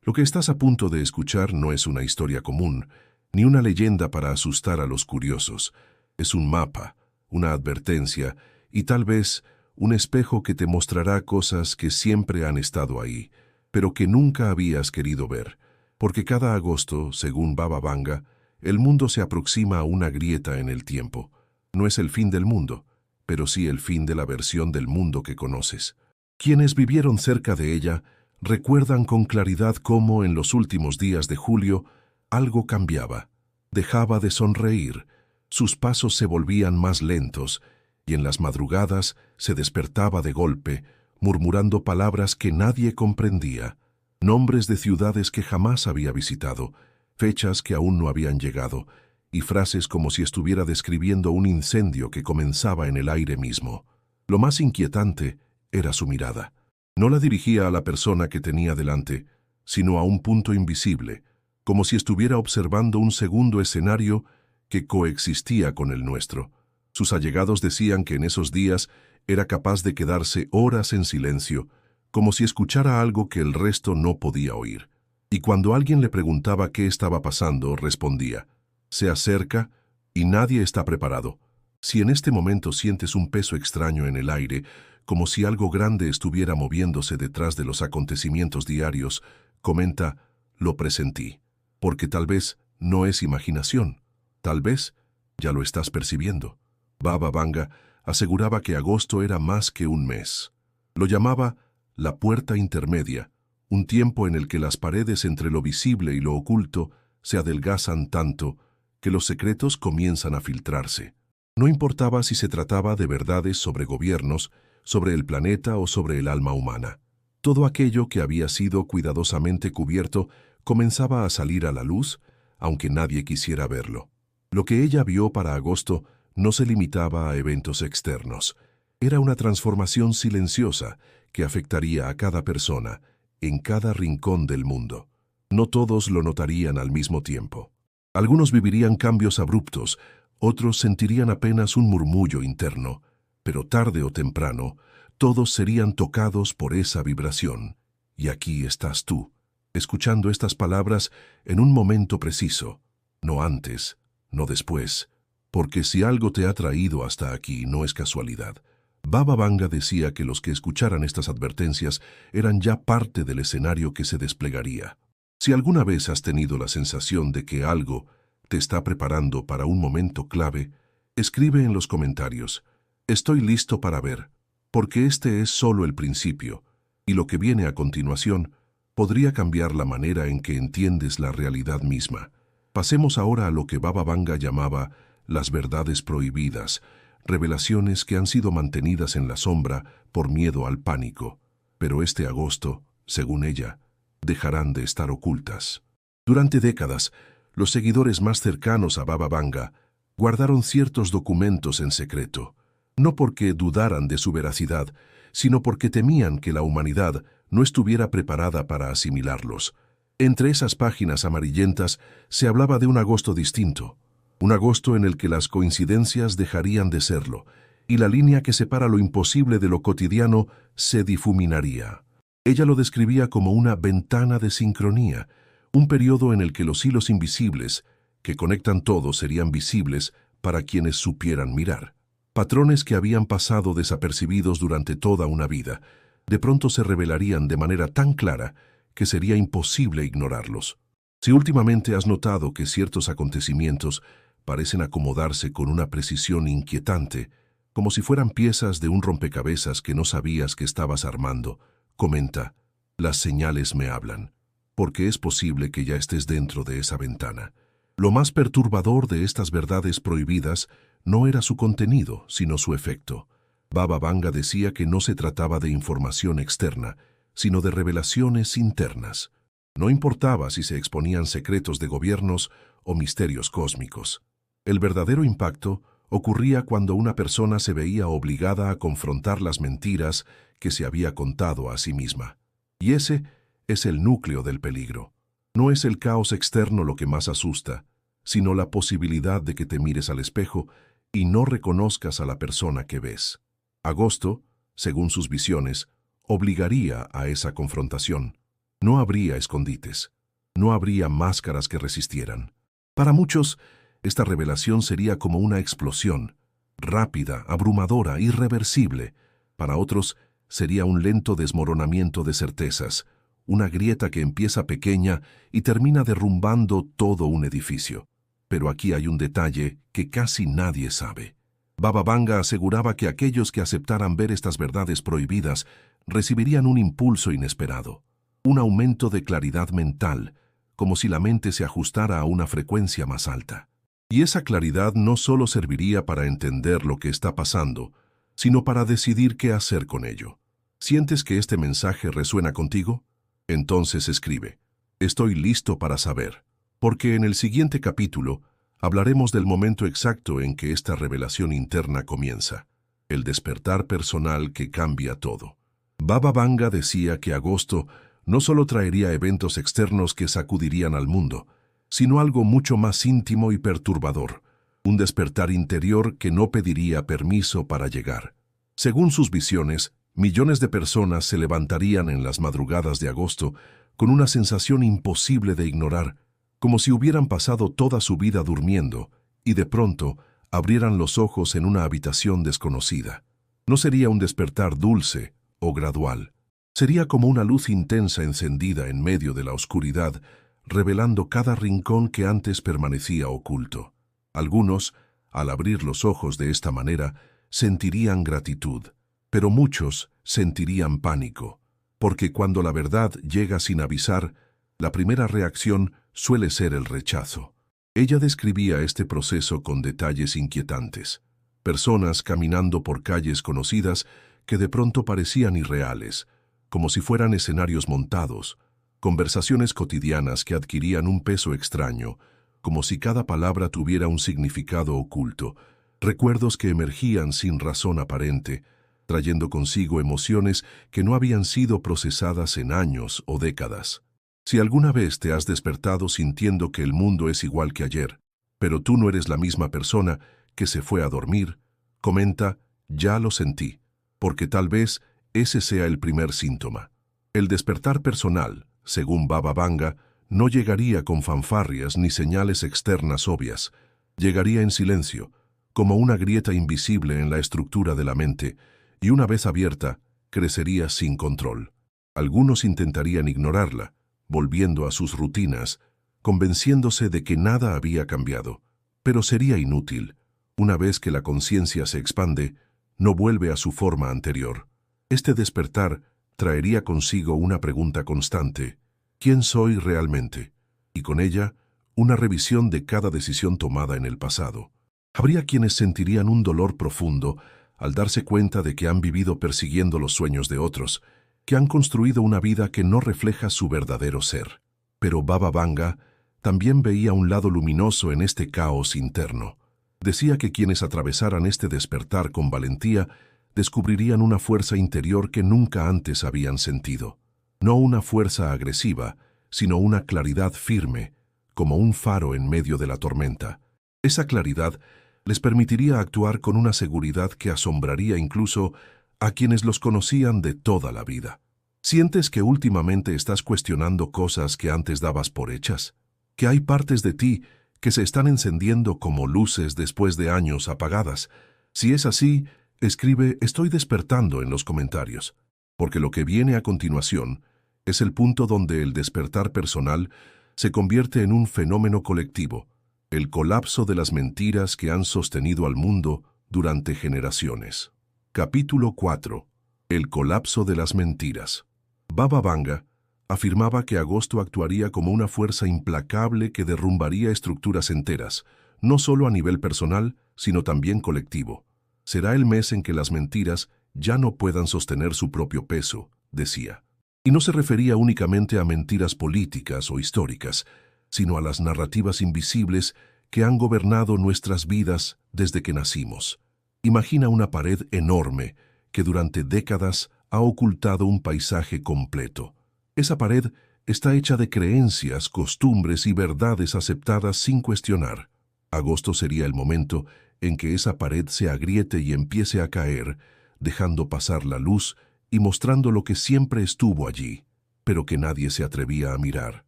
Lo que estás a punto de escuchar no es una historia común, ni una leyenda para asustar a los curiosos. Es un mapa, una advertencia y tal vez un espejo que te mostrará cosas que siempre han estado ahí, pero que nunca habías querido ver. Porque cada agosto, según Baba Vanga, el mundo se aproxima a una grieta en el tiempo. No es el fin del mundo, pero sí el fin de la versión del mundo que conoces. Quienes vivieron cerca de ella recuerdan con claridad cómo en los últimos días de julio algo cambiaba. Dejaba de sonreír, sus pasos se volvían más lentos y en las madrugadas se despertaba de golpe, murmurando palabras que nadie comprendía, nombres de ciudades que jamás había visitado, fechas que aún no habían llegado, y frases como si estuviera describiendo un incendio que comenzaba en el aire mismo. Lo más inquietante era su mirada. No la dirigía a la persona que tenía delante, sino a un punto invisible, como si estuviera observando un segundo escenario que coexistía con el nuestro. Sus allegados decían que en esos días era capaz de quedarse horas en silencio, como si escuchara algo que el resto no podía oír. Y cuando alguien le preguntaba qué estaba pasando, respondía: se acerca y nadie está preparado. Si en este momento sientes un peso extraño en el aire, como si algo grande estuviera moviéndose detrás de los acontecimientos diarios, comenta: lo presentí. Porque tal vez no es imaginación, tal vez ya lo estás percibiendo. Baba Vanga aseguraba que agosto era más que un mes. Lo llamaba la puerta intermedia, un tiempo en el que las paredes entre lo visible y lo oculto se adelgazan tanto que los secretos comienzan a filtrarse. No importaba si se trataba de verdades sobre gobiernos, sobre el planeta o sobre el alma humana. Todo aquello que había sido cuidadosamente cubierto comenzaba a salir a la luz, aunque nadie quisiera verlo. Lo que ella vio para agosto no se limitaba a eventos externos. Era una transformación silenciosa que afectaría a cada persona, en cada rincón del mundo. No todos lo notarían al mismo tiempo. Algunos vivirían cambios abruptos, otros sentirían apenas un murmullo interno, pero tarde o temprano, todos serían tocados por esa vibración. Y aquí estás tú, escuchando estas palabras en un momento preciso, no antes, no después, porque si algo te ha traído hasta aquí no es casualidad. Baba Vanga decía que los que escucharan estas advertencias eran ya parte del escenario que se desplegaría. Si alguna vez has tenido la sensación de que algo te está preparando para un momento clave, escribe en los comentarios: estoy listo para ver, porque este es solo el principio, y lo que viene a continuación podría cambiar la manera en que entiendes la realidad misma. Pasemos ahora a lo que Baba Vanga llamaba las verdades prohibidas, revelaciones que han sido mantenidas en la sombra por miedo al pánico, pero este agosto, según ella, dejarán de estar ocultas. Durante décadas, los seguidores más cercanos a Baba Vanga guardaron ciertos documentos en secreto, no porque dudaran de su veracidad, sino porque temían que la humanidad no estuviera preparada para asimilarlos. Entre esas páginas amarillentas se hablaba de un agosto distinto, un agosto en el que las coincidencias dejarían de serlo, y la línea que separa lo imposible de lo cotidiano se difuminaría. Ella lo describía como una ventana de sincronía, un periodo en el que los hilos invisibles que conectan todo serían visibles para quienes supieran mirar. Patrones que habían pasado desapercibidos durante toda una vida, de pronto se revelarían de manera tan clara que sería imposible ignorarlos. Si últimamente has notado que ciertos acontecimientos parecen acomodarse con una precisión inquietante, como si fueran piezas de un rompecabezas que no sabías que estabas armando, comenta: las señales me hablan, porque es posible que ya estés dentro de esa ventana. Lo más perturbador de estas verdades prohibidas no era su contenido, sino su efecto. Baba Vanga decía que no se trataba de información externa, sino de revelaciones internas. No importaba si se exponían secretos de gobiernos o misterios cósmicos. El verdadero impacto ocurría cuando una persona se veía obligada a confrontar las mentiras que se había contado a sí misma. Y ese es el núcleo del peligro. No es el caos externo lo que más asusta, sino la posibilidad de que te mires al espejo y no reconozcas a la persona que ves. Agosto, según sus visiones, obligaría a esa confrontación. No habría escondites. No habría máscaras que resistieran. Para muchos, esta revelación sería como una explosión, rápida, abrumadora, irreversible. Para otros, sería un lento desmoronamiento de certezas, una grieta que empieza pequeña y termina derrumbando todo un edificio. Pero aquí hay un detalle que casi nadie sabe. Baba Vanga aseguraba que aquellos que aceptaran ver estas verdades prohibidas recibirían un impulso inesperado, un aumento de claridad mental, como si la mente se ajustara a una frecuencia más alta. Y esa claridad no solo serviría para entender lo que está pasando, sino para decidir qué hacer con ello. ¿Sientes que este mensaje resuena contigo? Entonces escribe: estoy listo para saber, porque en el siguiente capítulo hablaremos del momento exacto en que esta revelación interna comienza, el despertar personal que cambia todo. Baba Vanga decía que agosto no solo traería eventos externos que sacudirían al mundo, sino algo mucho más íntimo y perturbador, un despertar interior que no pediría permiso para llegar. Según sus visiones, millones de personas se levantarían en las madrugadas de agosto con una sensación imposible de ignorar, como si hubieran pasado toda su vida durmiendo y de pronto abrieran los ojos en una habitación desconocida. No sería un despertar dulce o gradual. Sería como una luz intensa encendida en medio de la oscuridad, revelando cada rincón que antes permanecía oculto. Algunos, al abrir los ojos de esta manera, sentirían gratitud, pero muchos sentirían pánico, porque cuando la verdad llega sin avisar, la primera reacción suele ser el rechazo. Ella describía este proceso con detalles inquietantes. Personas caminando por calles conocidas que de pronto parecían irreales, como si fueran escenarios montados, conversaciones cotidianas que adquirían un peso extraño, como si cada palabra tuviera un significado oculto, recuerdos que emergían sin razón aparente, trayendo consigo emociones que no habían sido procesadas en años o décadas. Si alguna vez te has despertado sintiendo que el mundo es igual que ayer, pero tú no eres la misma persona que se fue a dormir, comenta: ya lo sentí, porque tal vez ese sea el primer síntoma. El despertar personal, según Baba Vanga, no llegaría con fanfarrias ni señales externas obvias. Llegaría en silencio, como una grieta invisible en la estructura de la mente, y una vez abierta, crecería sin control. Algunos intentarían ignorarla, volviendo a sus rutinas, convenciéndose de que nada había cambiado. Pero sería inútil. Una vez que la conciencia se expande, no vuelve a su forma anterior. Este despertar traería consigo una pregunta constante: ¿quién soy realmente? Y con ella, una revisión de cada decisión tomada en el pasado. Habría quienes sentirían un dolor profundo al darse cuenta de que han vivido persiguiendo los sueños de otros, que han construido una vida que no refleja su verdadero ser. Pero Baba Vanga también veía un lado luminoso en este caos interno. Decía que quienes atravesaran este despertar con valentía descubrirían una fuerza interior que nunca antes habían sentido. No una fuerza agresiva, sino una claridad firme, como un faro en medio de la tormenta. Esa claridad les permitiría actuar con una seguridad que asombraría incluso a quienes los conocían de toda la vida. ¿Sientes que últimamente estás cuestionando cosas que antes dabas por hechas? ¿Que hay partes de ti que se están encendiendo como luces después de años apagadas? Si es así, escribe «Estoy despertando» en los comentarios, porque lo que viene a continuación es el punto donde el despertar personal se convierte en un fenómeno colectivo, el colapso de las mentiras que han sostenido al mundo durante generaciones. Capítulo 4. El colapso de las mentiras. Baba Vanga afirmaba que agosto actuaría como una fuerza implacable que derrumbaría estructuras enteras, no solo a nivel personal, sino también colectivo. Será el mes en que las mentiras ya no puedan sostener su propio peso, decía. Y no se refería únicamente a mentiras políticas o históricas, sino a las narrativas invisibles que han gobernado nuestras vidas desde que nacimos. Imagina una pared enorme que durante décadas ha ocultado un paisaje completo. Esa pared está hecha de creencias, costumbres y verdades aceptadas sin cuestionar. Agosto sería el momento en que esa pared se agriete y empiece a caer, dejando pasar la luz y mostrando lo que siempre estuvo allí. pero que nadie se atrevía a mirar.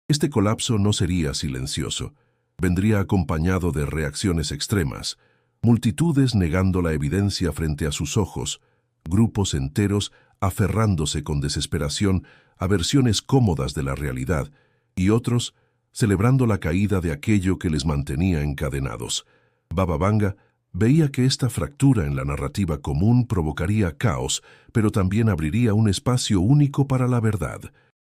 Este colapso no sería silencioso. Vendría acompañado de reacciones extremas, multitudes negando la evidencia frente a sus ojos, grupos enteros aferrándose con desesperación a versiones cómodas de la realidad, y otros celebrando la caída de aquello que les mantenía encadenados. Baba Vanga veía que esta fractura en la narrativa común provocaría caos, pero también abriría un espacio único para la verdad.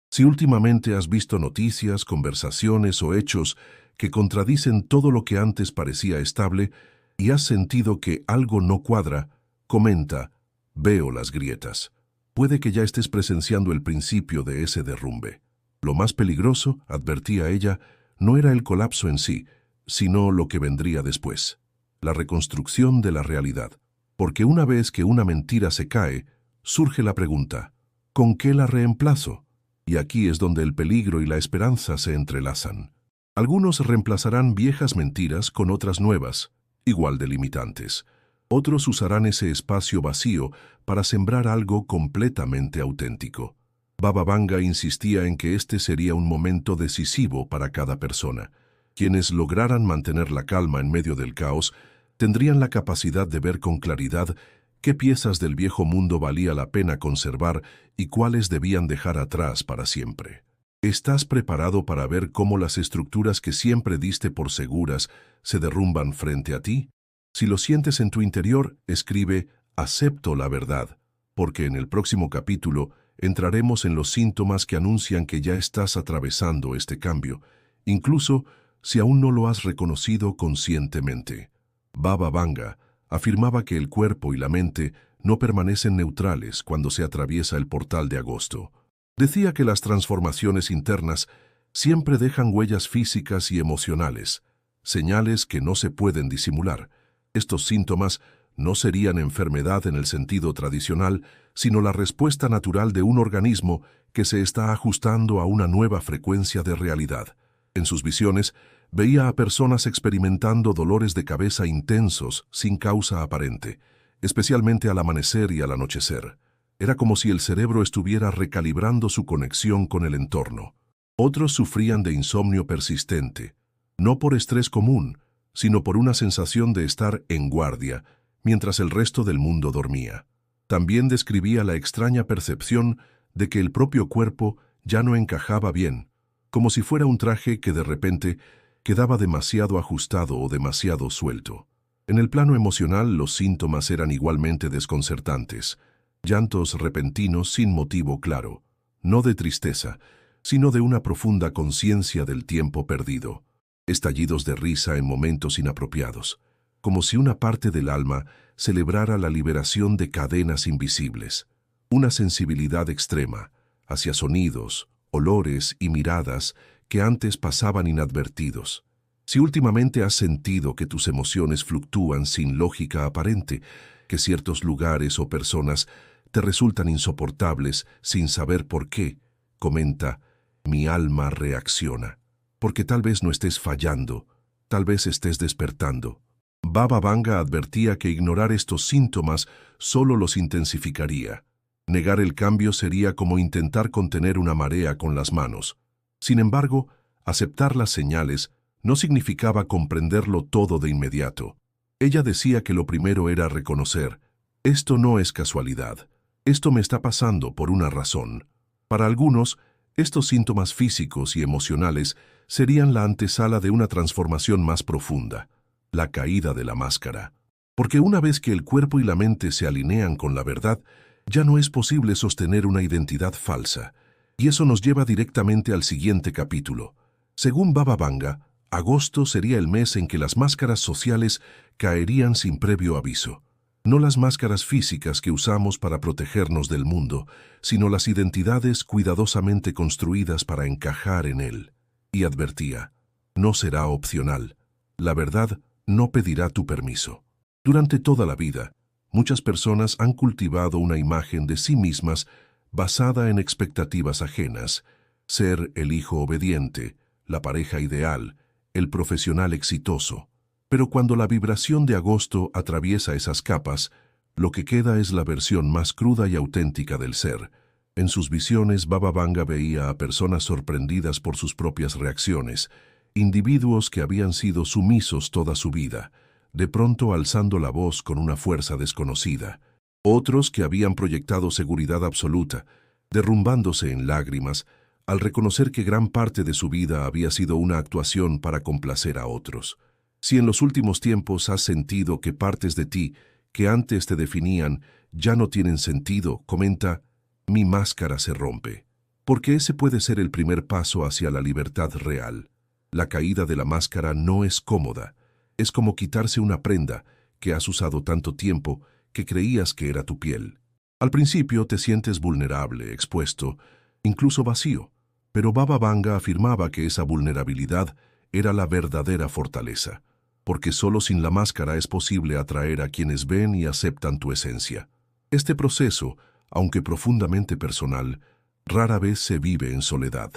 Si últimamente has visto noticias, conversaciones o hechos que contradicen todo lo que antes parecía estable y has sentido que algo no cuadra, comenta: veo las grietas. Puede que ya estés presenciando el principio de ese derrumbe. Lo más peligroso, advertía ella, no era el colapso en sí, sino lo que vendría después. La reconstrucción de la realidad. Porque una vez que una mentira se cae, surge la pregunta: ¿con qué la reemplazo? Y aquí es donde el peligro y la esperanza se entrelazan. Algunos reemplazarán viejas mentiras con otras nuevas, igual de limitantes. Otros usarán ese espacio vacío para sembrar algo completamente auténtico. Baba Vanga insistía en que este sería un momento decisivo para cada persona. Quienes lograran mantener la calma en medio del caos tendrían la capacidad de ver con claridad qué piezas del viejo mundo valía la pena conservar y cuáles debían dejar atrás para siempre. ¿Estás preparado para ver cómo las estructuras que siempre diste por seguras se derrumban frente a ti? Si lo sientes en tu interior, escribe: acepto la verdad, porque en el próximo capítulo entraremos en los síntomas que anuncian que ya estás atravesando este cambio, incluso si aún no lo has reconocido conscientemente. Baba Vanga afirmaba que el cuerpo y la mente no permanecen neutrales cuando se atraviesa el portal de agosto. Decía que las transformaciones internas siempre dejan huellas físicas y emocionales, señales que no se pueden disimular. Estos síntomas no serían enfermedad en el sentido tradicional, sino la respuesta natural de un organismo que se está ajustando a una nueva frecuencia de realidad. En sus visiones, veía a personas experimentando dolores de cabeza intensos, sin causa aparente, especialmente al amanecer y al anochecer. Era como si el cerebro estuviera recalibrando su conexión con el entorno. Otros sufrían de insomnio persistente, no por estrés común, sino por una sensación de estar en guardia, mientras el resto del mundo dormía. También describía la extraña percepción de que el propio cuerpo ya no encajaba bien, como si fuera un traje que de repente quedaba demasiado ajustado o demasiado suelto. En el plano emocional, los síntomas eran igualmente desconcertantes. Llantos repentinos sin motivo claro, no de tristeza, sino de una profunda conciencia del tiempo perdido. Estallidos de risa en momentos inapropiados, como si una parte del alma celebrara la liberación de cadenas invisibles. Una sensibilidad extrema hacia sonidos, olores y miradas que antes pasaban inadvertidos. Si últimamente has sentido que tus emociones fluctúan sin lógica aparente, que ciertos lugares o personas te resultan insoportables sin saber por qué, comenta: mi alma reacciona. Porque tal vez no estés fallando, tal vez estés despertando. Baba Vanga advertía que ignorar estos síntomas solo los intensificaría. Negar el cambio sería como intentar contener una marea con las manos. Sin embargo, aceptar las señales no significaba comprenderlo todo de inmediato. Ella decía que lo primero era reconocer: esto no es casualidad, esto me está pasando por una razón. Para algunos, estos síntomas físicos y emocionales serían la antesala de una transformación más profunda, la caída de la máscara. Porque una vez que el cuerpo y la mente se alinean con la verdad, ya no es posible sostener una identidad falsa. Y eso nos lleva directamente al siguiente capítulo. Según Baba Vanga, agosto sería el mes en que las máscaras sociales caerían sin previo aviso. No las máscaras físicas que usamos para protegernos del mundo, sino las identidades cuidadosamente construidas para encajar en él. Y advertía: no será opcional. La verdad no pedirá tu permiso. Durante toda la vida, muchas personas han cultivado una imagen de sí mismas basada en expectativas ajenas: ser el hijo obediente, la pareja ideal, el profesional exitoso. Pero cuando la vibración de agosto atraviesa esas capas, lo que queda es la versión más cruda y auténtica del ser, En sus visiones, Baba Vanga veía a personas sorprendidas por sus propias reacciones, individuos que habían sido sumisos toda su vida, de pronto alzando la voz con una fuerza desconocida. Otros que habían proyectado seguridad absoluta, derrumbándose en lágrimas, al reconocer que gran parte de su vida había sido una actuación para complacer a otros. Si en los últimos tiempos has sentido que partes de ti, que antes te definían, ya no tienen sentido, comenta, mi máscara se rompe. Porque ese puede ser el primer paso hacia la libertad real. La caída de la máscara no es cómoda. Es como quitarse una prenda que has usado tanto tiempo que creías que era tu piel. Al principio te sientes vulnerable, expuesto, incluso vacío. Pero Baba Vanga afirmaba que esa vulnerabilidad era la verdadera fortaleza, porque solo sin la máscara es posible atraer a quienes ven y aceptan tu esencia. Este proceso, aunque profundamente personal, rara vez se vive en soledad.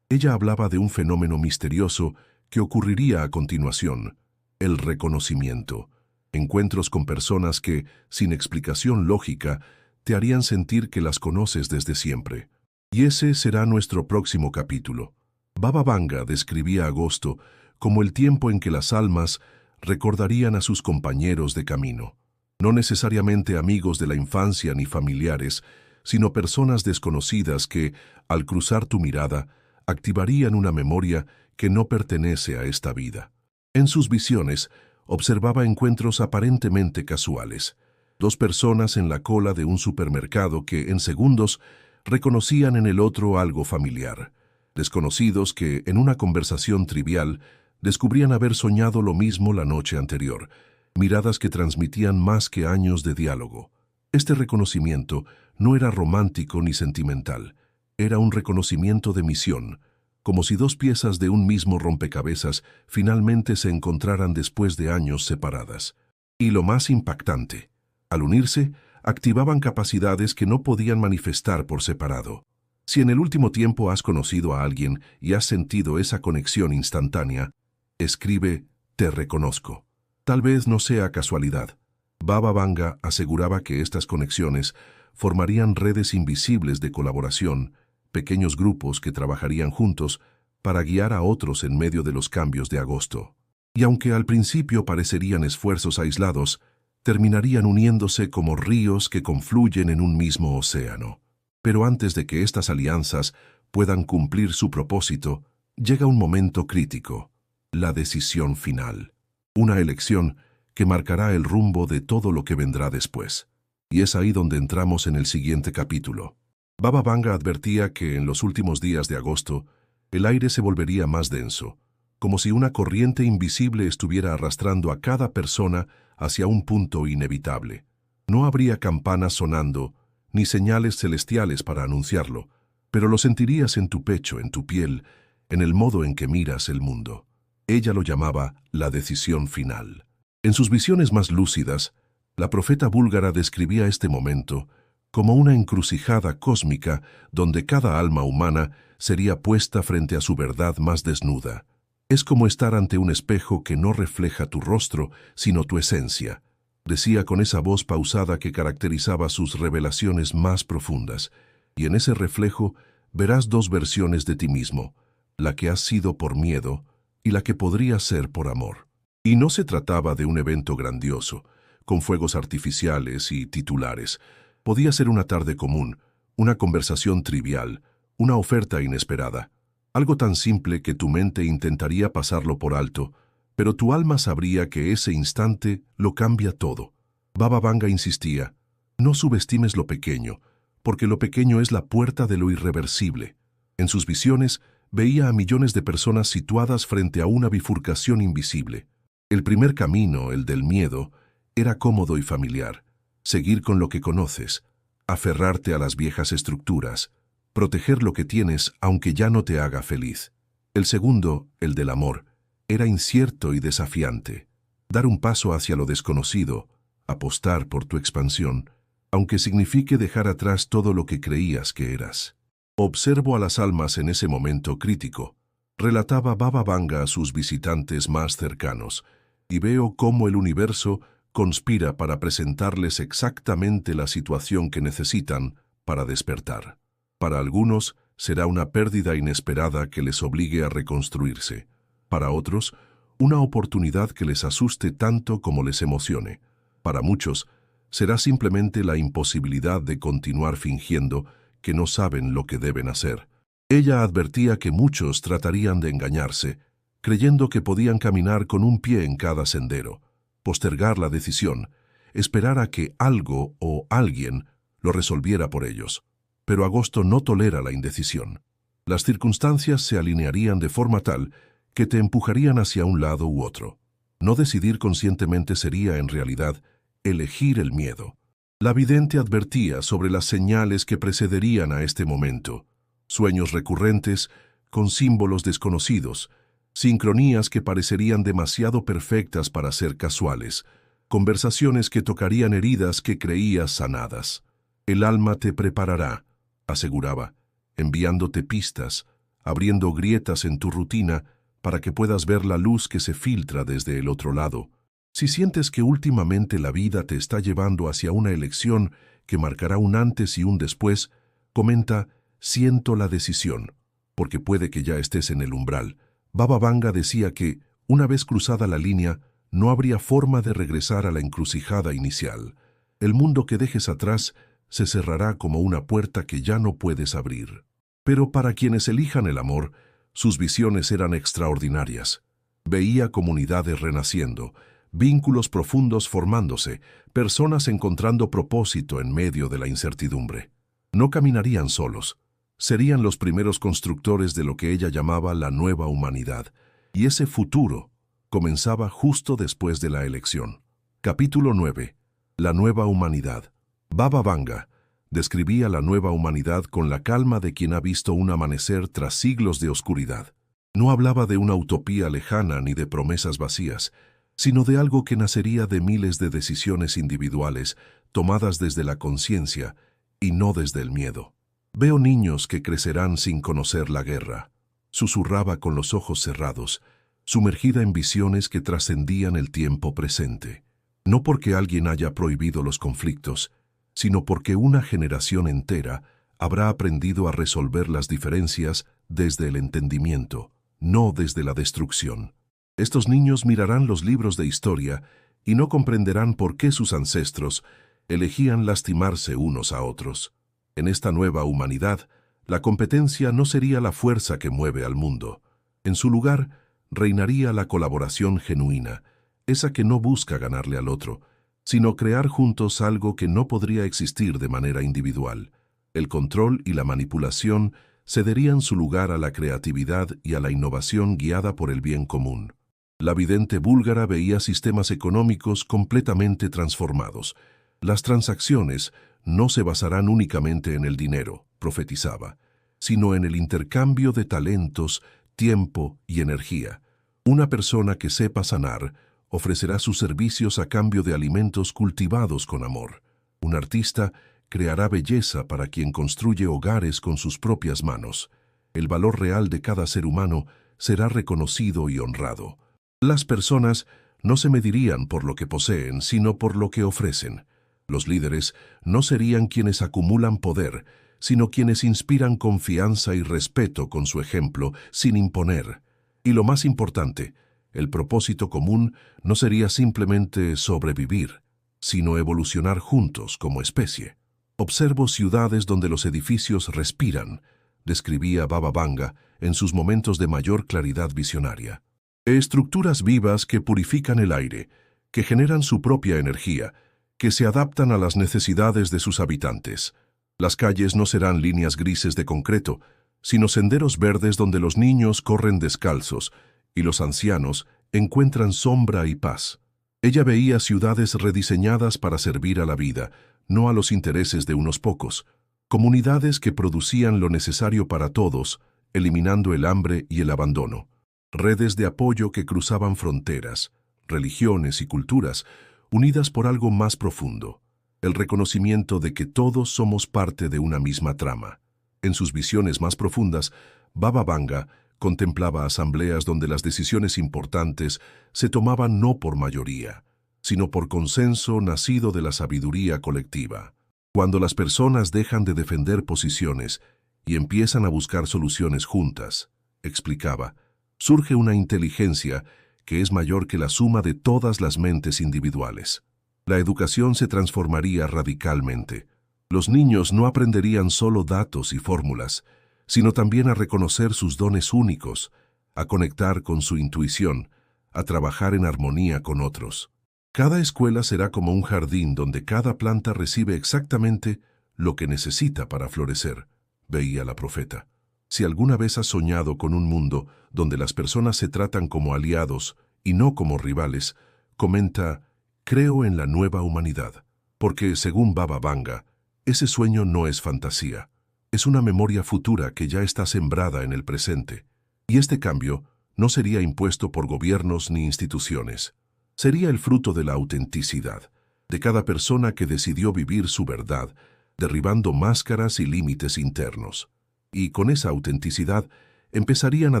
Ella hablaba de un fenómeno misterioso que ocurriría a continuación, el reconocimiento. Encuentros con personas que, sin explicación lógica, te harían sentir que las conoces desde siempre. Y ese será nuestro próximo capítulo. Baba Vanga describía agosto como el tiempo en que las almas recordarían a sus compañeros de camino. No necesariamente amigos de la infancia ni familiares, sino personas desconocidas que, al cruzar tu mirada, activarían una memoria que no pertenece a esta vida. En sus visiones, observaba encuentros aparentemente casuales. Dos personas en la cola de un supermercado que, en segundos, reconocían en el otro algo familiar. Desconocidos que, en una conversación trivial, descubrían haber soñado lo mismo la noche anterior, miradas que transmitían más que años de diálogo. Este reconocimiento no era romántico ni sentimental, era un reconocimiento de misión, como si dos piezas de un mismo rompecabezas finalmente se encontraran después de años separadas. Y lo más impactante, al unirse, activaban capacidades que no podían manifestar por separado. Si en el último tiempo has conocido a alguien y has sentido esa conexión instantánea, escribe, te reconozco. Tal vez no sea casualidad. Baba Vanga aseguraba que estas conexiones formarían redes invisibles de colaboración, pequeños grupos que trabajarían juntos para guiar a otros en medio de los cambios de agosto. Y aunque al principio parecerían esfuerzos aislados, terminarían uniéndose como ríos que confluyen en un mismo océano. Pero antes de que estas alianzas puedan cumplir su propósito, llega un momento crítico, la decisión final. Una elección que marcará el rumbo de todo lo que vendrá después. Y es ahí donde entramos en el siguiente capítulo. Baba Vanga advertía que en los últimos días de agosto, el aire se volvería más denso, como si una corriente invisible estuviera arrastrando a cada persona hacia un punto inevitable. No habría campanas sonando, ni señales celestiales para anunciarlo, pero lo sentirías en tu pecho, en tu piel, en el modo en que miras el mundo. Ella lo llamaba la decisión final. En sus visiones más lúcidas, la profeta búlgara describía este momento como una encrucijada cósmica donde cada alma humana sería puesta frente a su verdad más desnuda. Es como estar ante un espejo que no refleja tu rostro, sino tu esencia, decía con esa voz pausada que caracterizaba sus revelaciones más profundas, y en ese reflejo verás dos versiones de ti mismo, la que has sido por miedo y la que podrías ser por amor. Y no se trataba de un evento grandioso, con fuegos artificiales y titulares. Podía ser una tarde común, una conversación trivial, una oferta inesperada. Algo tan simple que tu mente intentaría pasarlo por alto, pero tu alma sabría que ese instante lo cambia todo. Baba Vanga insistía, no subestimes lo pequeño, porque lo pequeño es la puerta de lo irreversible. En sus visiones veía a millones de personas situadas frente a una bifurcación invisible. El primer camino, el del miedo, era cómodo y familiar. Seguir con lo que conoces, aferrarte a las viejas estructuras, proteger lo que tienes aunque ya no te haga feliz. El segundo, el del amor, era incierto y desafiante. Dar un paso hacia lo desconocido, apostar por tu expansión, aunque signifique dejar atrás todo lo que creías que eras. Observo a las almas en ese momento crítico, relataba Baba Vanga a sus visitantes más cercanos, y veo cómo el universo conspira para presentarles exactamente la situación que necesitan para despertar. Para algunos, será una pérdida inesperada que les obligue a reconstruirse. Para otros, una oportunidad que les asuste tanto como les emocione. Para muchos, será simplemente la imposibilidad de continuar fingiendo que no saben lo que deben hacer. Ella advertía que muchos tratarían de engañarse, creyendo que podían caminar con un pie en cada sendero, postergar la decisión, esperar a que algo o alguien lo resolviera por ellos. Pero agosto no tolera la indecisión. Las circunstancias se alinearían de forma tal que te empujarían hacia un lado u otro. No decidir conscientemente sería, en realidad, elegir el miedo. La vidente advertía sobre las señales que precederían a este momento. Sueños recurrentes, con símbolos desconocidos, sincronías que parecerían demasiado perfectas para ser casuales, conversaciones que tocarían heridas que creías sanadas. El alma te preparará, aseguraba, enviándote pistas, abriendo grietas en tu rutina para que puedas ver la luz que se filtra desde el otro lado. Si sientes que últimamente la vida te está llevando hacia una elección que marcará un antes y un después, comenta: siento la decisión, porque puede que ya estés en el umbral. Baba Vanga decía que, una vez cruzada la línea, no habría forma de regresar a la encrucijada inicial. El mundo que dejes atrás se cerrará como una puerta que ya no puedes abrir. Pero para quienes elijan el amor, sus visiones eran extraordinarias. Veía comunidades renaciendo, vínculos profundos formándose, personas encontrando propósito en medio de la incertidumbre. No caminarían solos. Serían los primeros constructores de lo que ella llamaba la nueva humanidad, y ese futuro comenzaba justo después de la elección. Capítulo 9. La nueva humanidad. Baba Vanga describía la nueva humanidad con la calma de quien ha visto un amanecer tras siglos de oscuridad. No hablaba de una utopía lejana ni de promesas vacías, sino de algo que nacería de miles de decisiones individuales tomadas desde la conciencia y no desde el miedo. Veo niños que crecerán sin conocer la guerra, susurraba con los ojos cerrados, sumergida en visiones que trascendían el tiempo presente. No porque alguien haya prohibido los conflictos, sino porque una generación entera habrá aprendido a resolver las diferencias desde el entendimiento, no desde la destrucción. Estos niños mirarán los libros de historia y no comprenderán por qué sus ancestros elegían lastimarse unos a otros. En esta nueva humanidad, la competencia no sería la fuerza que mueve al mundo. En su lugar, reinaría la colaboración genuina, esa que no busca ganarle al otro, sino crear juntos algo que no podría existir de manera individual. El control y la manipulación cederían su lugar a la creatividad y a la innovación guiada por el bien común. La vidente búlgara veía sistemas económicos completamente transformados. Las transacciones no se basarán únicamente en el dinero, profetizaba, sino en el intercambio de talentos, tiempo y energía. Una persona que sepa sanar ofrecerá sus servicios a cambio de alimentos cultivados con amor. Un artista creará belleza para quien construye hogares con sus propias manos. El valor real de cada ser humano será reconocido y honrado. Las personas no se medirían por lo que poseen, sino por lo que ofrecen. Los líderes no serían quienes acumulan poder, sino quienes inspiran confianza y respeto con su ejemplo, sin imponer. Y lo más importante, el propósito común no sería simplemente sobrevivir, sino evolucionar juntos como especie. Observo ciudades donde los edificios respiran, describía Baba Vanga en sus momentos de mayor claridad visionaria. Estructuras vivas que purifican el aire, que generan su propia energía, que se adaptan a las necesidades de sus habitantes. Las calles no serán líneas grises de concreto, sino senderos verdes donde los niños corren descalzos y los ancianos encuentran sombra y paz. Ella veía ciudades rediseñadas para servir a la vida, no a los intereses de unos pocos. Comunidades que producían lo necesario para todos, eliminando el hambre y el abandono. Redes de apoyo que cruzaban fronteras, religiones y culturas, unidas por algo más profundo, el reconocimiento de que todos somos parte de una misma trama. En sus visiones más profundas, Baba Vanga contemplaba asambleas donde las decisiones importantes se tomaban no por mayoría, sino por consenso nacido de la sabiduría colectiva. Cuando las personas dejan de defender posiciones y empiezan a buscar soluciones juntas, explicaba. Surge una inteligencia que es mayor que la suma de todas las mentes individuales. La educación se transformaría radicalmente. Los niños no aprenderían solo datos y fórmulas, sino también a reconocer sus dones únicos, a conectar con su intuición, a trabajar en armonía con otros. Cada escuela será como un jardín donde cada planta recibe exactamente lo que necesita para florecer, veía la profeta. Si alguna vez has soñado con un mundo donde las personas se tratan como aliados y no como rivales, comenta, creo en la nueva humanidad, porque, según Baba Vanga, ese sueño no es fantasía, es una memoria futura que ya está sembrada en el presente. Y este cambio no sería impuesto por gobiernos ni instituciones. Sería el fruto de la autenticidad, de cada persona que decidió vivir su verdad, derribando máscaras y límites internos. Y con esa autenticidad empezarían a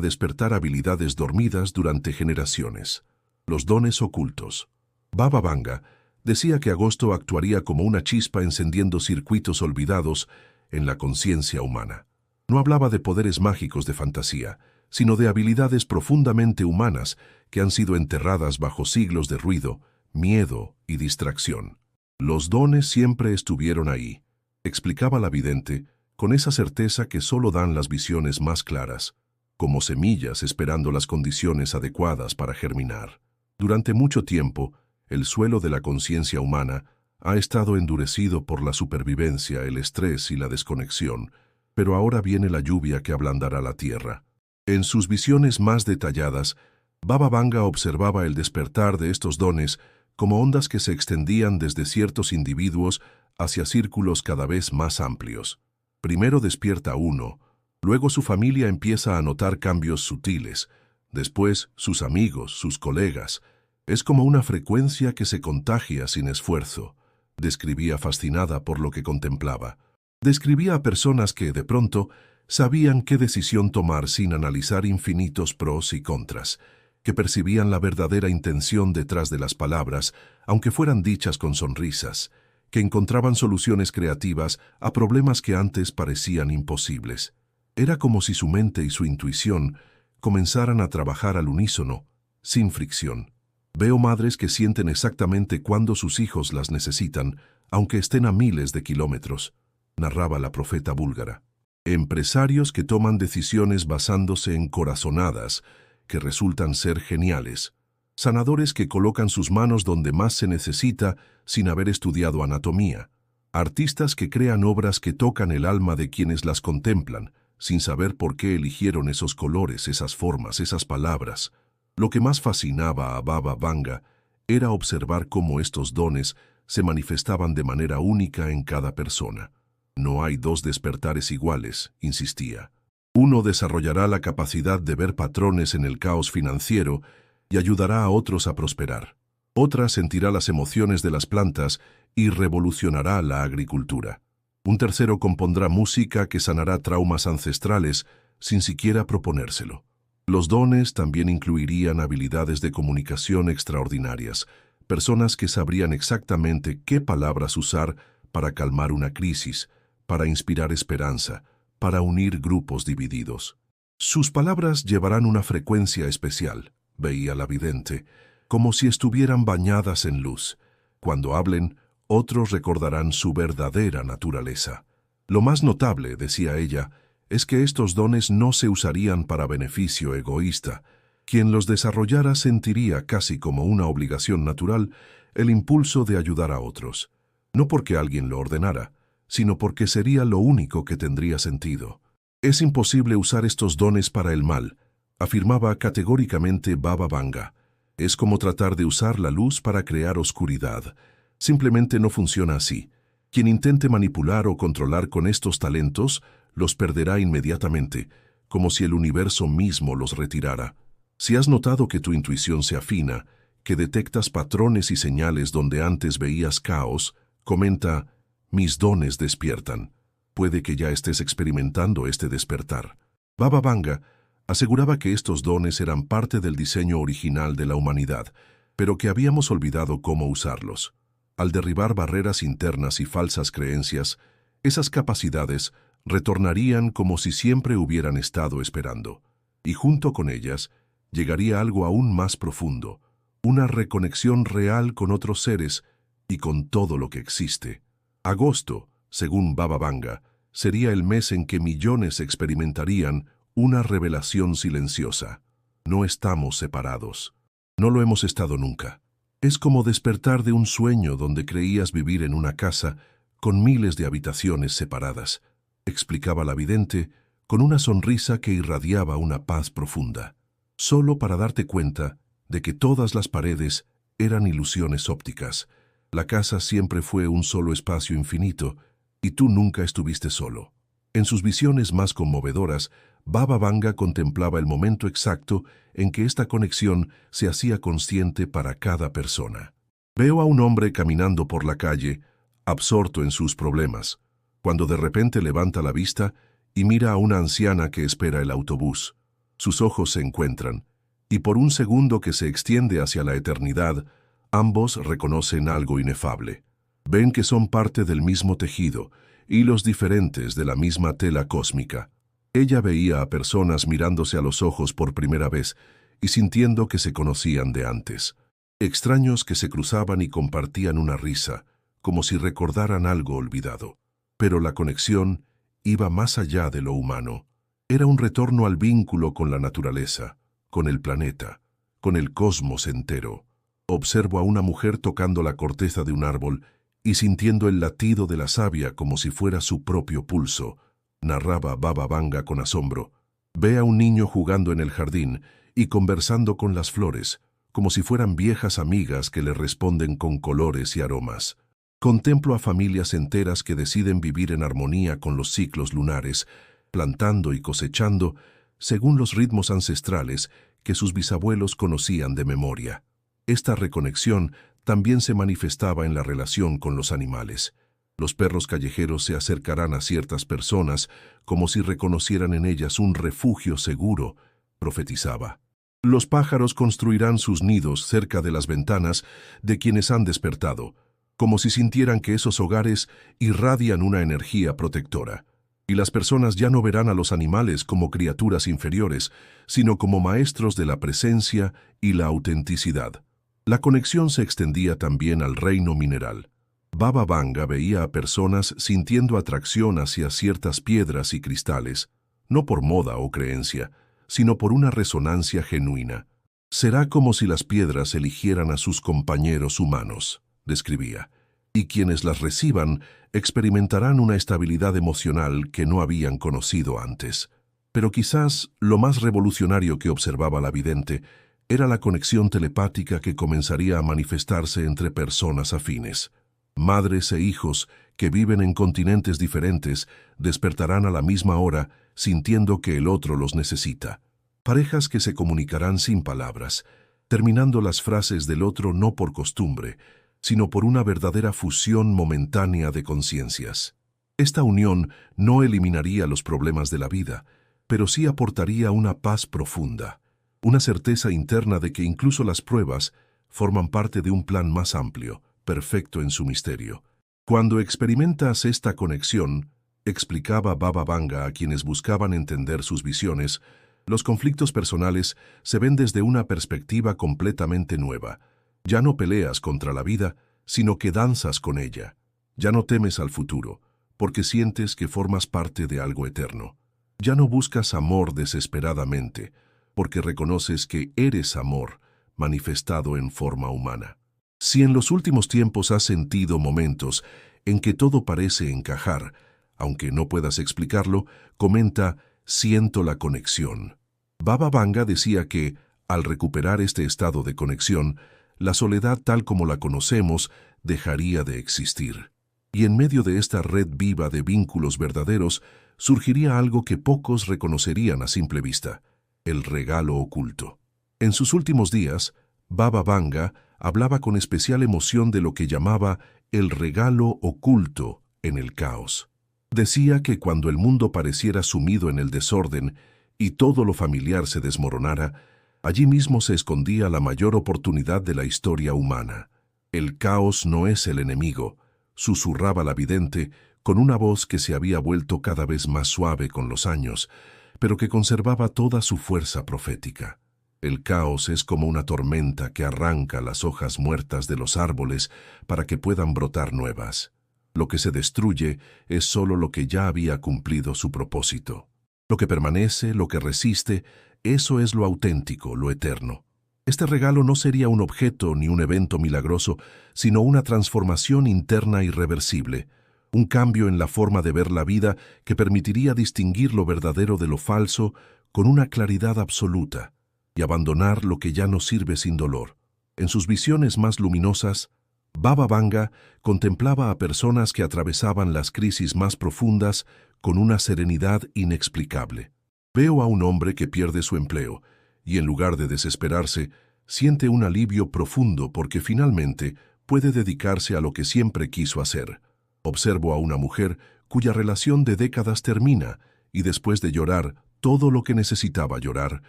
despertar habilidades dormidas durante generaciones. Los dones ocultos. Baba Vanga decía que agosto actuaría como una chispa encendiendo circuitos olvidados en la conciencia humana. No hablaba de poderes mágicos de fantasía, sino de habilidades profundamente humanas que han sido enterradas bajo siglos de ruido, miedo y distracción. Los dones siempre estuvieron ahí, explicaba la vidente, con esa certeza que solo dan las visiones más claras, como semillas esperando las condiciones adecuadas para germinar. Durante mucho tiempo, el suelo de la conciencia humana ha estado endurecido por la supervivencia, el estrés y la desconexión, pero ahora viene la lluvia que ablandará la tierra. En sus visiones más detalladas, Baba Vanga observaba el despertar de estos dones como ondas que se extendían desde ciertos individuos hacia círculos cada vez más amplios. Primero despierta uno, luego su familia empieza a notar cambios sutiles, después sus amigos, sus colegas. Es como una frecuencia que se contagia sin esfuerzo, describía fascinada por lo que contemplaba. Describía a personas que, de pronto, sabían qué decisión tomar sin analizar infinitos pros y contras, que percibían la verdadera intención detrás de las palabras, aunque fueran dichas con sonrisas, que encontraban soluciones creativas a problemas que antes parecían imposibles. Era como si su mente y su intuición comenzaran a trabajar al unísono, sin fricción. Veo madres que sienten exactamente cuándo sus hijos las necesitan, aunque estén a miles de kilómetros, narraba la profeta búlgara. Empresarios que toman decisiones basándose en corazonadas, que resultan ser geniales. Sanadores que colocan sus manos donde más se necesita sin haber estudiado anatomía. Artistas que crean obras que tocan el alma de quienes las contemplan, sin saber por qué eligieron esos colores, esas formas, esas palabras. Lo que más fascinaba a Baba Vanga era observar cómo estos dones se manifestaban de manera única en cada persona. No hay dos despertares iguales, insistía. Uno desarrollará la capacidad de ver patrones en el caos financiero y ayudará a otros a prosperar. Otra sentirá las emociones de las plantas y revolucionará la agricultura. Un tercero compondrá música que sanará traumas ancestrales sin siquiera proponérselo. Los dones también incluirían habilidades de comunicación extraordinarias, personas que sabrían exactamente qué palabras usar para calmar una crisis, para inspirar esperanza, para unir grupos divididos. Sus palabras llevarán una frecuencia especial, veía la vidente, como si estuvieran bañadas en luz. Cuando hablen, otros recordarán su verdadera naturaleza. Lo más notable, decía ella, es que estos dones no se usarían para beneficio egoísta. Quien los desarrollara sentiría casi como una obligación natural el impulso de ayudar a otros, no porque alguien lo ordenara, sino porque sería lo único que tendría sentido. Es imposible usar estos dones para el mal, afirmaba categóricamente Baba Vanga. Es como tratar de usar la luz para crear oscuridad. Simplemente no funciona así. Quien intente manipular o controlar con estos talentos los perderá inmediatamente, como si el universo mismo los retirara. Si has notado que tu intuición se afina, que detectas patrones y señales donde antes veías caos, comenta, mis dones despiertan. Puede que ya estés experimentando este despertar. Baba Vanga aseguraba que estos dones eran parte del diseño original de la humanidad, pero que habíamos olvidado cómo usarlos. Al derribar barreras internas y falsas creencias, esas capacidades retornarían como si siempre hubieran estado esperando. Y junto con ellas llegaría algo aún más profundo, una reconexión real con otros seres y con todo lo que existe. Agosto, según Baba Vanga, sería el mes en que millones experimentarían una revelación silenciosa. No estamos separados. No lo hemos estado nunca. Es como despertar de un sueño donde creías vivir en una casa con miles de habitaciones separadas, explicaba la vidente con una sonrisa que irradiaba una paz profunda, solo para darte cuenta de que todas las paredes eran ilusiones ópticas. La casa siempre fue un solo espacio infinito y tú nunca estuviste solo. En sus visiones más conmovedoras, Baba Vanga contemplaba el momento exacto en que esta conexión se hacía consciente para cada persona. Veo a un hombre caminando por la calle, absorto en sus problemas, cuando de repente levanta la vista y mira a una anciana que espera el autobús. Sus ojos se encuentran, y por un segundo que se extiende hacia la eternidad, ambos reconocen algo inefable. Ven que son parte del mismo tejido, hilos diferentes de la misma tela cósmica. Ella veía a personas mirándose a los ojos por primera vez y sintiendo que se conocían de antes. Extraños que se cruzaban y compartían una risa, como si recordaran algo olvidado. Pero la conexión iba más allá de lo humano. Era un retorno al vínculo con la naturaleza, con el planeta, con el cosmos entero. Observo a una mujer tocando la corteza de un árbol y sintiendo el latido de la savia como si fuera su propio pulso, narraba Baba Vanga con asombro. Ve a un niño jugando en el jardín y conversando con las flores, como si fueran viejas amigas que le responden con colores y aromas. Contemplo a familias enteras que deciden vivir en armonía con los ciclos lunares, plantando y cosechando según los ritmos ancestrales que sus bisabuelos conocían de memoria. Esta reconexión también se manifestaba en la relación con los animales. Los perros callejeros se acercarán a ciertas personas como si reconocieran en ellas un refugio seguro, profetizaba. Los pájaros construirán sus nidos cerca de las ventanas de quienes han despertado, como si sintieran que esos hogares irradian una energía protectora. Y las personas ya no verán a los animales como criaturas inferiores, sino como maestros de la presencia y la autenticidad. La conexión se extendía también al reino mineral. Baba Vanga veía a personas sintiendo atracción hacia ciertas piedras y cristales, no por moda o creencia, sino por una resonancia genuina. Será como si las piedras eligieran a sus compañeros humanos, describía, y quienes las reciban experimentarán una estabilidad emocional que no habían conocido antes. Pero quizás lo más revolucionario que observaba la vidente era la conexión telepática que comenzaría a manifestarse entre personas afines. Madres e hijos que viven en continentes diferentes despertarán a la misma hora sintiendo que el otro los necesita. Parejas que se comunicarán sin palabras, terminando las frases del otro no por costumbre, sino por una verdadera fusión momentánea de conciencias. Esta unión no eliminaría los problemas de la vida, pero sí aportaría una paz profunda, una certeza interna de que incluso las pruebas forman parte de un plan más amplio, perfecto en su misterio. Cuando experimentas esta conexión, explicaba Baba Vanga a quienes buscaban entender sus visiones, los conflictos personales se ven desde una perspectiva completamente nueva. Ya no peleas contra la vida, sino que danzas con ella. Ya no temes al futuro, porque sientes que formas parte de algo eterno. Ya no buscas amor desesperadamente, porque reconoces que eres amor manifestado en forma humana. Si en los últimos tiempos has sentido momentos en que todo parece encajar, aunque no puedas explicarlo, comenta, siento la conexión. Baba Vanga decía que, al recuperar este estado de conexión, la soledad tal como la conocemos dejaría de existir. Y en medio de esta red viva de vínculos verdaderos, surgiría algo que pocos reconocerían a simple vista, el regalo oculto. En sus últimos días, Baba Vanga hablaba con especial emoción de lo que llamaba el regalo oculto en el caos. Decía que cuando el mundo pareciera sumido en el desorden y todo lo familiar se desmoronara, allí mismo se escondía la mayor oportunidad de la historia humana. El caos no es el enemigo, susurraba la vidente con una voz que se había vuelto cada vez más suave con los años, pero que conservaba toda su fuerza profética. El caos es como una tormenta que arranca las hojas muertas de los árboles para que puedan brotar nuevas. Lo que se destruye es solo lo que ya había cumplido su propósito. Lo que permanece, lo que resiste, eso es lo auténtico, lo eterno. Este regalo no sería un objeto ni un evento milagroso, sino una transformación interna irreversible, un cambio en la forma de ver la vida que permitiría distinguir lo verdadero de lo falso con una claridad absoluta y abandonar lo que ya no sirve sin dolor. En sus visiones más luminosas, Baba Vanga contemplaba a personas que atravesaban las crisis más profundas con una serenidad inexplicable. Veo a un hombre que pierde su empleo y, en lugar de desesperarse, siente un alivio profundo porque finalmente puede dedicarse a lo que siempre quiso hacer. Observo a una mujer cuya relación de décadas termina y, después de llorar todo lo que necesitaba llorar,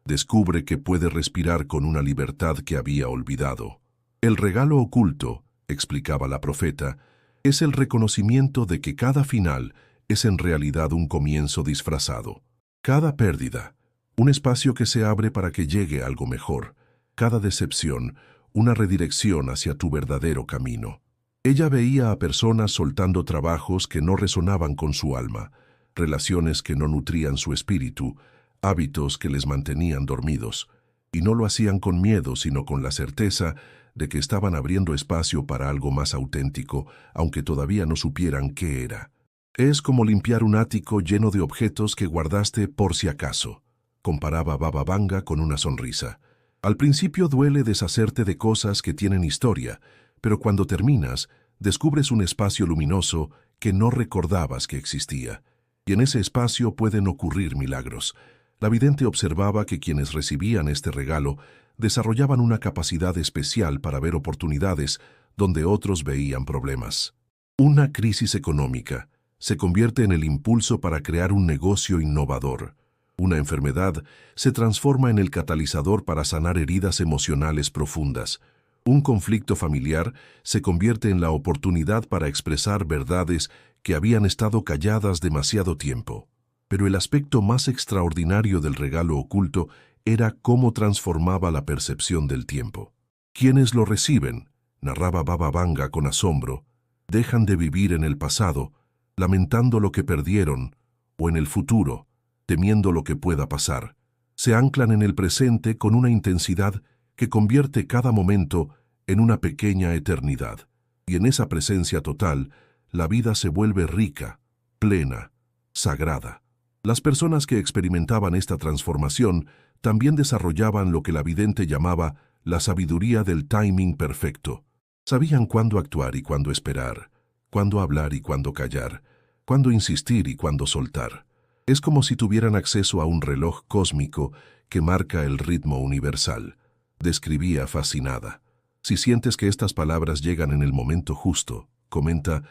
descubre que puede respirar con una libertad que había olvidado. El regalo oculto, explicaba la profeta, es el reconocimiento de que cada final es en realidad un comienzo disfrazado. Cada pérdida, un espacio que se abre para que llegue algo mejor. Cada decepción, una redirección hacia tu verdadero camino. Ella veía a personas soltando trabajos que no resonaban con su alma, relaciones que no nutrían su espíritu, hábitos que les mantenían dormidos, y no lo hacían con miedo, sino con la certeza de que estaban abriendo espacio para algo más auténtico, aunque todavía no supieran qué era. Es como limpiar un ático lleno de objetos que guardaste por si acaso, comparaba Baba Vanga con una sonrisa. Al principio duele deshacerte de cosas que tienen historia, pero cuando terminas, descubres un espacio luminoso que no recordabas que existía. Y en ese espacio pueden ocurrir milagros. La vidente observaba que quienes recibían este regalo desarrollaban una capacidad especial para ver oportunidades donde otros veían problemas. Una crisis económica se convierte en el impulso para crear un negocio innovador. Una enfermedad se transforma en el catalizador para sanar heridas emocionales profundas. Un conflicto familiar se convierte en la oportunidad para expresar verdades que habían estado calladas demasiado tiempo. Pero el aspecto más extraordinario del regalo oculto era cómo transformaba la percepción del tiempo. Quienes lo reciben, narraba Baba Vanga con asombro, dejan de vivir en el pasado, lamentando lo que perdieron, o en el futuro, temiendo lo que pueda pasar. Se anclan en el presente con una intensidad que convierte cada momento en una pequeña eternidad. Y en esa presencia total, la vida se vuelve rica, plena, sagrada. Las personas que experimentaban esta transformación también desarrollaban lo que la vidente llamaba la sabiduría del timing perfecto. Sabían cuándo actuar y cuándo esperar, cuándo hablar y cuándo callar, cuándo insistir y cuándo soltar. Es como si tuvieran acceso a un reloj cósmico que marca el ritmo universal, describía fascinada. Si sientes que estas palabras llegan en el momento justo, comenta,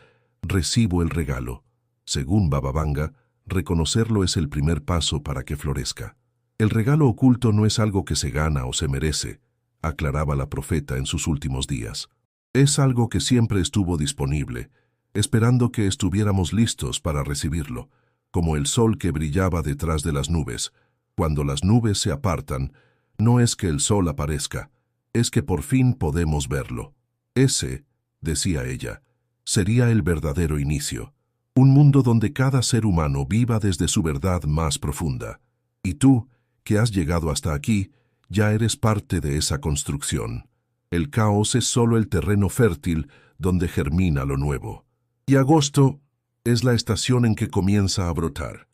recibo el regalo. Según Baba Vanga, reconocerlo es el primer paso para que florezca. El regalo oculto no es algo que se gana o se merece, aclaraba la profeta en sus últimos días. Es algo que siempre estuvo disponible, esperando que estuviéramos listos para recibirlo, como el sol que brillaba detrás de las nubes. Cuando las nubes se apartan, no es que el sol aparezca, es que por fin podemos verlo. Ese, decía ella, sería el verdadero inicio. Un mundo donde cada ser humano viva desde su verdad más profunda. Y tú, que has llegado hasta aquí, ya eres parte de esa construcción. El caos es solo el terreno fértil donde germina lo nuevo. Y agosto es la estación en que comienza a brotar.